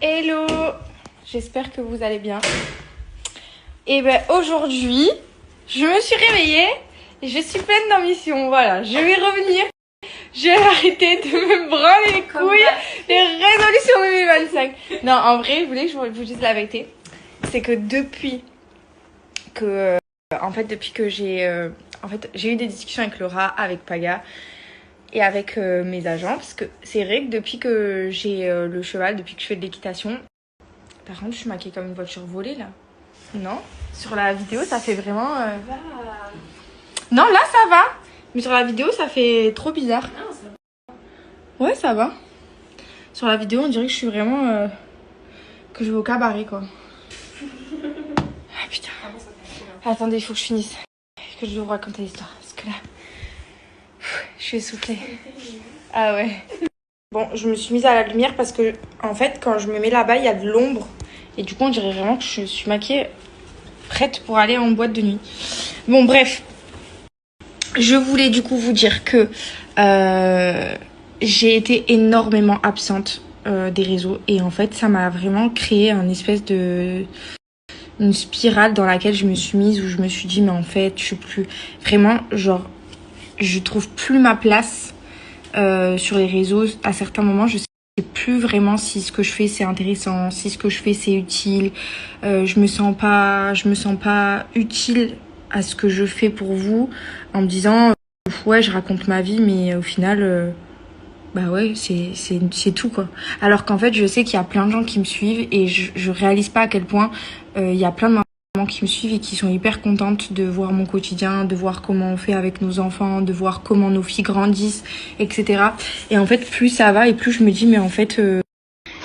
Hello, j'espère que vous allez bien. Et ben aujourd'hui, je me suis réveillée et je suis pleine d'ambition. Voilà, je vais revenir. Je vais arrêter de me branler les couilles des résolutions 2025. Non, en vrai, vous voulez que je vous dise la vérité? C'est que depuis que j'ai eu des discussions avec Laura, avec Paga et avec mes agents, parce que c'est vrai que depuis que j'ai le cheval, depuis que je fais de l'équitation, par contre je suis maquillée comme une voiture volée là. Non, sur la vidéo ça fait vraiment non, là ça va, mais sur la vidéo ça fait trop bizarre. Non, ça va. Ouais, ça va. Sur la vidéo on dirait que je suis vraiment que je vais au cabaret quoi. Ah putain. Attendez, il faut que je finisse, que je vais vous raconter l'histoire, parce que là je suis essoufflée. Ah ouais. Bon, je me suis mise à la lumière parce que, en fait, quand je me mets là-bas, il y a de l'ombre. Et du coup, on dirait vraiment que je suis maquillée, prête pour aller en boîte de nuit. Bon, bref. Je voulais du coup vous dire que j'ai été énormément absente des réseaux. Et en fait, ça m'a vraiment créé une spirale dans laquelle je me suis mise, où je me suis dit, mais en fait, je suis plus... Vraiment, genre, je trouve plus ma place sur les réseaux. À certains moments, je sais plus vraiment si ce que je fais c'est intéressant, si ce que je fais c'est utile. Je me sens pas utile à ce que je fais pour vous, en me disant ouais, je raconte ma vie, mais au final bah ouais, c'est tout quoi. Alors qu'en fait, je sais qu'il y a plein de gens qui me suivent et je réalise pas à quel point il y a plein de mamans qui me suivent et qui sont hyper contentes de voir mon quotidien, de voir comment on fait avec nos enfants, de voir comment nos filles grandissent, etc. Et en fait, plus ça va et plus je me dis, mais en fait...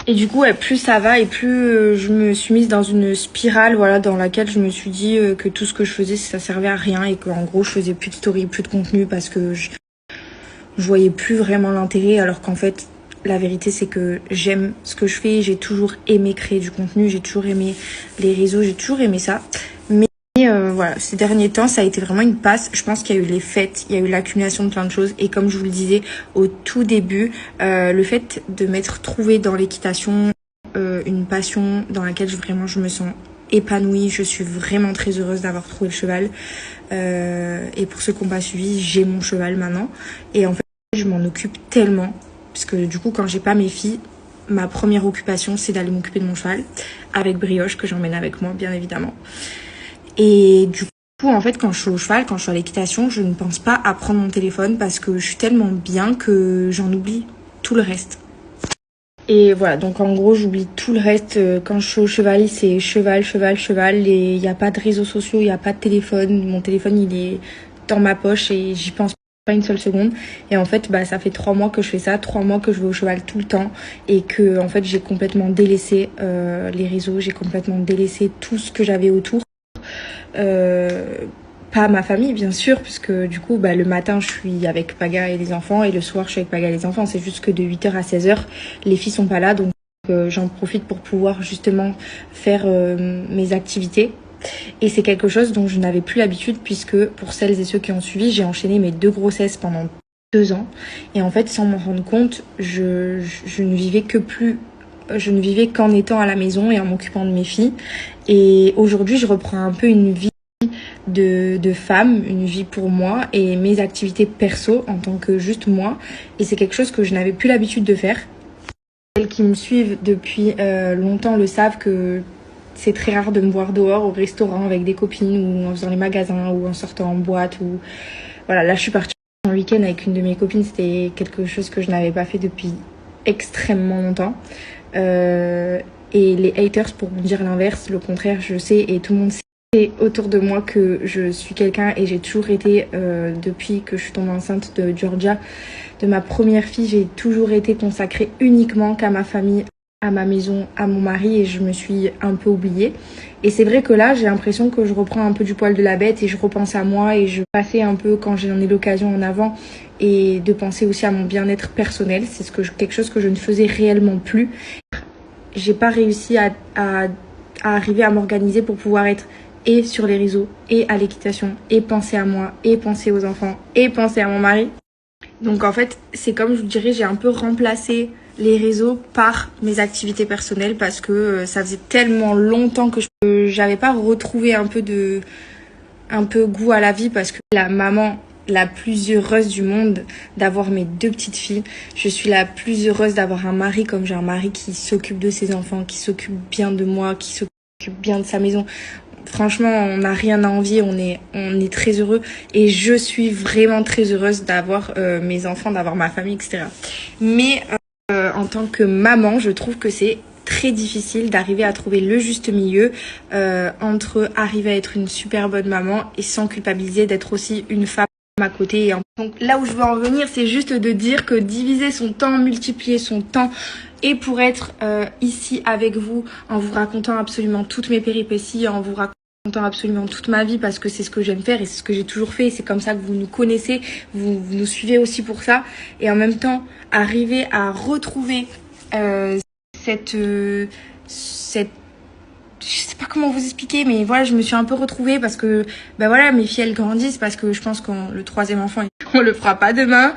Et du coup, ouais, plus ça va et plus je me suis mise dans une spirale, voilà, dans laquelle je me suis dit que tout ce que je faisais, ça servait à rien et qu'en gros, je faisais plus de story, plus de contenu parce que je voyais plus vraiment l'intérêt, alors qu'en fait... La vérité, c'est que j'aime ce que je fais. J'ai toujours aimé créer du contenu. J'ai toujours aimé les réseaux. J'ai toujours aimé ça. Mais voilà, ces derniers temps, ça a été vraiment une passe. Je pense qu'il y a eu les fêtes. Il y a eu l'accumulation de plein de choses. Et comme je vous le disais au tout début, le fait de m'être trouvée dans l'équitation, une passion dans laquelle vraiment je me sens épanouie. Je suis vraiment très heureuse d'avoir trouvé le cheval. Et pour ceux qui n'ont pas suivi, j'ai mon cheval maintenant. Et en fait, je m'en occupe tellement. Parce que du coup, quand j'ai pas mes filles, ma première occupation, c'est d'aller m'occuper de mon cheval. Avec Brioche, que j'emmène avec moi, bien évidemment. Et du coup, en fait, quand je suis au cheval, quand je suis à l'équitation, je ne pense pas à prendre mon téléphone parce que je suis tellement bien que j'en oublie tout le reste. Et voilà, donc en gros, j'oublie tout le reste. Quand je suis au cheval, c'est cheval, cheval, cheval. Et il n'y a pas de réseaux sociaux, il n'y a pas de téléphone. Mon téléphone, il est dans ma poche et j'y pense pas une seule seconde. Et en fait, bah, ça fait 3 mois que je fais ça, 3 mois que je vais au cheval tout le temps. Et que, en fait, j'ai complètement délaissé les réseaux, j'ai complètement délaissé tout ce que j'avais autour. Pas ma famille bien sûr, puisque du coup bah, le matin je suis avec Paga et les enfants et le soir je suis avec Paga et les enfants. C'est juste que de 8h à 16h les filles sont pas là, donc j'en profite pour pouvoir justement faire mes activités. Et c'est quelque chose dont je n'avais plus l'habitude, puisque pour celles et ceux qui ont suivi, j'ai enchaîné mes 2 grossesses pendant 2 ans. Et en fait, sans m'en rendre compte, je ne vivais je ne vivais qu'en étant à la maison et en m'occupant de mes filles. Et aujourd'hui, je reprends un peu une vie de femme, une vie pour moi et mes activités perso en tant que juste moi. Et c'est quelque chose que je n'avais plus l'habitude de faire. Celles qui me suivent depuis longtemps le savent que c'est très rare de me voir dehors au restaurant avec des copines ou en faisant les magasins ou en sortant en boîte. Ou voilà, là je suis partie en week-end avec une de mes copines. C'était quelque chose que je n'avais pas fait depuis extrêmement longtemps. Et les haters pourront dire l'inverse, le contraire, je sais, et tout le monde sait autour de moi que je suis quelqu'un, et j'ai toujours été, depuis que je suis tombée enceinte de Georgia, de ma première fille, j'ai toujours été consacrée uniquement qu'à ma famille, à ma maison, à mon mari, et je me suis un peu oubliée. Et c'est vrai que là, j'ai l'impression que je reprends un peu du poil de la bête et je repense à moi et je passais un peu, quand j'en ai l'occasion, en avant, et de penser aussi à mon bien-être personnel. C'est quelque chose que je ne faisais réellement plus. J'ai pas réussi à arriver à m'organiser pour pouvoir être et sur les réseaux et à l'équitation et penser à moi et penser aux enfants et penser à mon mari. Donc en fait, c'est comme je vous dirais, j'ai un peu remplacé les réseaux par mes activités personnelles parce que ça faisait tellement longtemps que j'avais pas retrouvé un peu goût à la vie parce que la maman la plus heureuse du monde d'avoir mes 2 petites filles. Je suis la plus heureuse d'avoir un mari comme j'ai un mari qui s'occupe de ses enfants, qui s'occupe bien de moi, qui s'occupe bien de sa maison. Franchement, on n'a rien à envier, on est très heureux et je suis vraiment très heureuse d'avoir mes enfants, d'avoir ma famille, etc. Mais en tant que maman, je trouve que c'est très difficile d'arriver à trouver le juste milieu entre arriver à être une super bonne maman et sans culpabiliser d'être aussi une femme à côté. Donc là où je veux en venir, c'est juste de dire que diviser son temps, multiplier son temps et pour être ici avec vous en vous racontant absolument toutes mes péripéties, en vous racontant absolument toute ma vie parce que c'est ce que j'aime faire et c'est ce que j'ai toujours fait. C'est comme ça que vous nous connaissez, vous nous suivez aussi pour ça. Et en même temps, arriver à retrouver cette je sais pas comment vous expliquer, mais voilà, je me suis un peu retrouvée parce que, ben voilà, mes filles, elles grandissent parce que je pense que le 3e enfant, on le fera pas demain,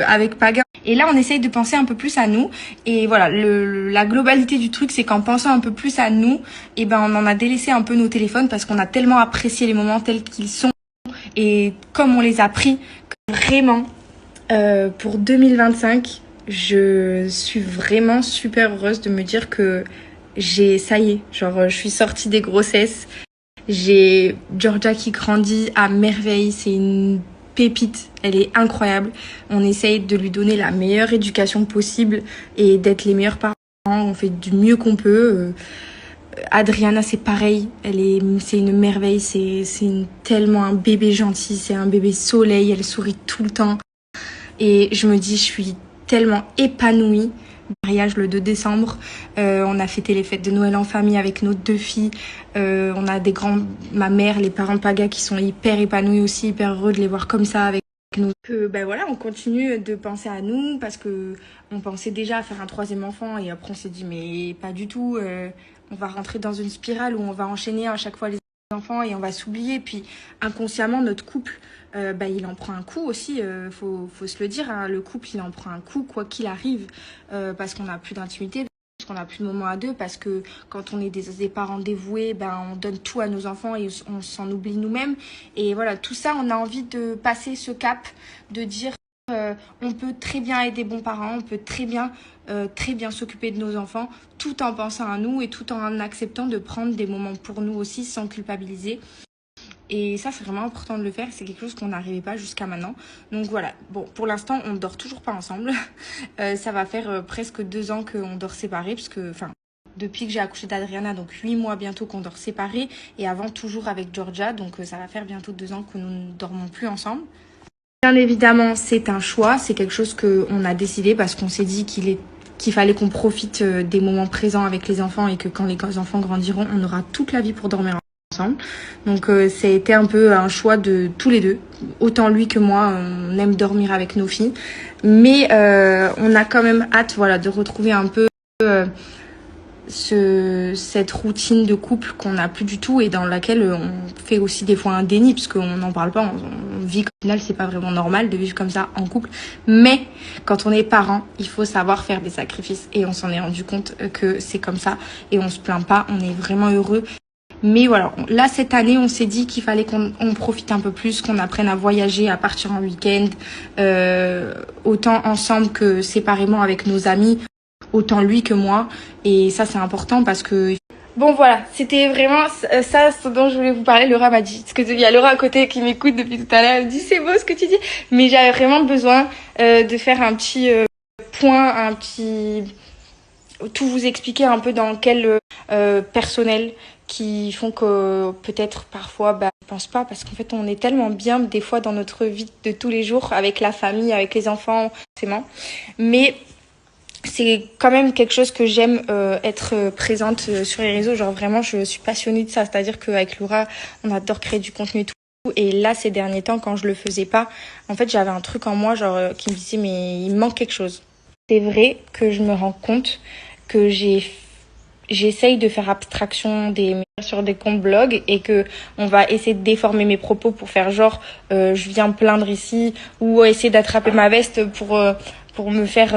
avec Paga. Et là, on essaye de penser un peu plus à nous. Et voilà, la globalité du truc, c'est qu'en pensant un peu plus à nous, et ben, on en a délaissé un peu nos téléphones parce qu'on a tellement apprécié les moments tels qu'ils sont et comme on les a pris, que vraiment, pour 2025, je suis vraiment super heureuse de me dire que ça y est, genre je suis sortie des grossesses. J'ai Georgia qui grandit à merveille, c'est une pépite, elle est incroyable. On essaye de lui donner la meilleure éducation possible et d'être les meilleurs parents. On fait du mieux qu'on peut. Adriana, c'est pareil, c'est une merveille, c'est tellement un bébé gentil, c'est un bébé soleil, elle sourit tout le temps. Et je me dis, je suis tellement épanouie. Mariage le 2 décembre, on a fêté les fêtes de Noël en famille avec nos 2 filles, on a ma mère, les parents de Paga qui sont hyper épanouis aussi, hyper heureux de les voir comme ça avec nous. Ben voilà, on continue de penser à nous parce que on pensait déjà à faire un 3e enfant et après on s'est dit mais pas du tout, on va rentrer dans une spirale où on va enchaîner à chaque fois les enfants et on va s'oublier. Puis inconsciemment notre couple il en prend un coup aussi, faut se le dire, hein, le couple il en prend un coup quoi qu'il arrive parce qu'on n'a plus d'intimité, parce qu'on n'a plus de moments à 2, parce que quand on est des parents dévoués, on donne tout à nos enfants et on s'en oublie nous-mêmes. Et voilà, tout ça, on a envie de passer ce cap, de dire on peut très bien être des bons parents, on peut très bien s'occuper de nos enfants tout en pensant à nous et tout en acceptant de prendre des moments pour nous aussi sans culpabiliser. Et ça, c'est vraiment important de le faire. C'est quelque chose qu'on n'arrivait pas jusqu'à maintenant. Donc voilà. Bon, pour l'instant, on dort toujours pas ensemble. Ça va faire presque 2 ans qu'on dort séparés. Parce que, depuis que j'ai accouché d'Adriana, donc 8 mois bientôt qu'on dort séparés. Et avant, toujours avec Georgia. Donc ça va faire bientôt 2 ans que nous ne dormons plus ensemble. Bien évidemment, c'est un choix. C'est quelque chose qu'on a décidé parce qu'on s'est dit qu'il fallait qu'on profite des moments présents avec les enfants et que quand les enfants grandiront, on aura toute la vie pour dormir ensemble. Donc ça a été un peu un choix de tous les 2. Autant lui que moi, on aime dormir avec nos filles. Mais on a quand même hâte de retrouver un peu cette routine de couple qu'on n'a plus du tout et dans laquelle on fait aussi des fois un déni parce qu'on n'en parle pas, on vit qu'au final c'est pas vraiment normal de vivre comme ça en couple, mais quand on est parent il faut savoir faire des sacrifices et on s'en est rendu compte que c'est comme ça et on se plaint pas, on est vraiment heureux. Mais voilà, là cette année on s'est dit qu'il fallait qu'on profite un peu plus, qu'on apprenne à voyager, à partir en week-end, autant ensemble que séparément avec nos amis, autant lui que moi. Et ça c'est important parce que... Bon voilà, c'était vraiment ça ce dont je voulais vous parler. Laura m'a dit, parce qu'il y a Laura à côté qui m'écoute depuis tout à l'heure, elle me dit c'est beau ce que tu dis. Mais j'avais vraiment besoin de faire un petit point, tout vous expliquer un peu dans quel personnel qui font que peut-être parfois je pense pas parce qu'en fait on est tellement bien des fois dans notre vie de tous les jours avec la famille, avec les enfants, forcément. Mais c'est quand même quelque chose que j'aime être présente sur les réseaux. Genre vraiment je suis passionnée de ça, c'est-à-dire qu'avec Laura on adore créer du contenu et tout. Et là ces derniers temps quand je le faisais pas, en fait j'avais un truc en moi genre qui me disait mais il me manque quelque chose. C'est vrai que je me rends compte que j'essaye de faire abstraction sur des comptes blog et que on va essayer de déformer mes propos pour faire genre je viens me plaindre ici ou essayer d'attraper ma veste pour me faire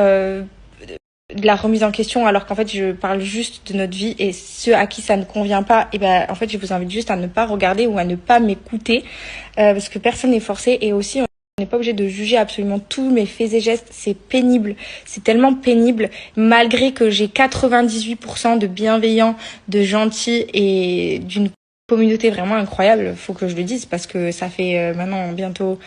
de la remise en question, alors qu'en fait je parle juste de notre vie, et ceux à qui ça ne convient pas, et ben en fait je vous invite juste à ne pas regarder ou à ne pas m'écouter, parce que personne n'est forcé. Et aussi on n'est pas obligé de juger absolument tous mes faits et gestes, c'est pénible, c'est tellement pénible, malgré que j'ai 98% de bienveillants, de gentils et d'une communauté vraiment incroyable, faut que je le dise parce que ça fait maintenant bientôt.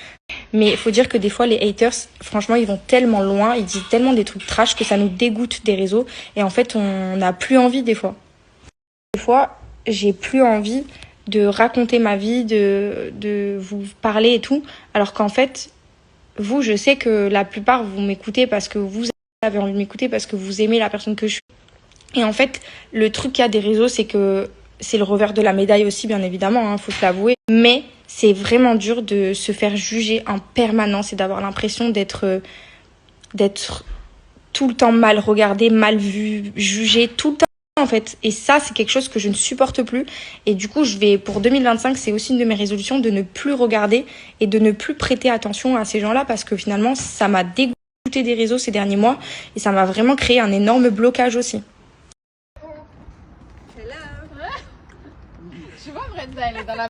Mais il faut dire que des fois les haters, franchement ils vont tellement loin, ils disent tellement des trucs trash que ça nous dégoûte des réseaux, et en fait on n'a plus envie des fois. Des fois j'ai plus envie de raconter ma vie, de vous parler et tout, alors qu'en fait vous, je sais que la plupart vous m'écoutez parce que vous avez envie de m'écouter, parce que vous aimez la personne que je suis. Et en fait le truc qu'il y a des réseaux, c'est que c'est le revers de la médaille aussi, bien évidemment, hein, faut se l'avouer. Mais c'est vraiment dur de se faire juger en permanence et d'avoir l'impression d'être tout le temps mal regardé, mal vu, jugé, tout le temps en fait. Et ça, c'est quelque chose que je ne supporte plus. Et du coup, pour 2025, c'est aussi une de mes résolutions de ne plus regarder et de ne plus prêter attention à ces gens-là, parce que finalement, ça m'a dégoûté des réseaux ces derniers mois et ça m'a vraiment créé un énorme blocage aussi. Je vois Brenda, elle est dans la